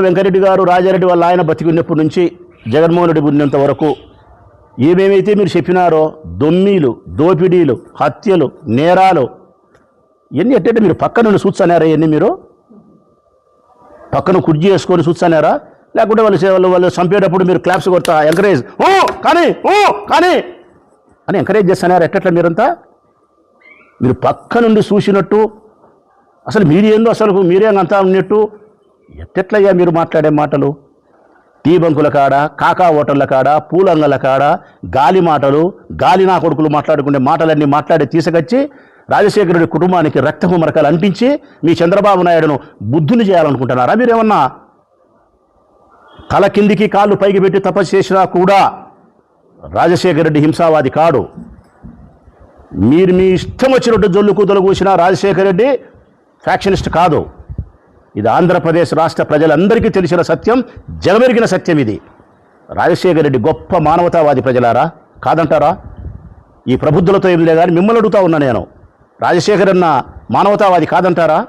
వెంకరెడ్డి గారు రాజారెడ్డి వాళ్ళ ఆయన బతికున్నప్పటి నుంచి జగన్మోహన్ రెడ్డి ఉన్నంత వరకు ఏమేమైతే మీరు చెప్పినారో దొమ్మీలు, దోపిడీలు, హత్యలు, నేరాలు ఇవన్నీ ఎట్టంటే మీరు పక్క నుండి చూస్తున్నారా? ఇవన్నీ మీరు పక్కన కుర్జీ వేసుకొని చూస్తున్నారా? లేకుంటే వాళ్ళు చంపేటప్పుడు మీరు క్లాప్స్ కొడతా ఎంకరేజ్ కానీ అని ఎంకరేజ్ చేస్తున్నారా? ఎట్లా మీరంతా మీరు పక్క నుండి చూసినట్టు అసలు మీరేందో అసలు మీరేంతా ఉన్నట్టు ఎట్టెట్లయ్యా మీరు మాట్లాడే మాటలు? టీ బంకుల కాడ, కాకా హోటళ్ళ కాడ, పూలంగల కాడ గాలి మాటలు, గాలి నా కొడుకులు మాట్లాడుకునే మాటలన్నీ మాట్లాడి తీసుకొచ్చి రాజశేఖర రెడ్డి కుటుంబానికి రక్తపు మరకలు అంటించి మీ చంద్రబాబు నాయుడును బుద్ధుని చేయాలనుకుంటున్నారా? మీరేమన్నా తల కిందికి కాళ్ళు పైకి పెట్టి తపస్సు చేసినా కూడా రాజశేఖర రెడ్డి హింసావాది కాడు. మీరు మీ ఇష్టం వచ్చినట్టు జొల్లు కూతలు కూసిన రాజశేఖర రెడ్డి ఫ్యాక్షనిస్ట్ కాదు. ఇది ఆంధ్రప్రదేశ్ రాష్ట్ర ప్రజలందరికీ తెలిసిన సత్యం, జగమెరిగిన సత్యం ఇది. రాజశేఖర రెడ్డి గొప్ప మానవతావాది ప్రజలారా, కాదంటారా? ఈ ప్రబుద్ధులతో ఏం లే కానీ మిమ్మల్ని అడుగుతా ఉన్నా నేను, రాజశేఖర్ అన్న మానవతావాది కాదంటారా?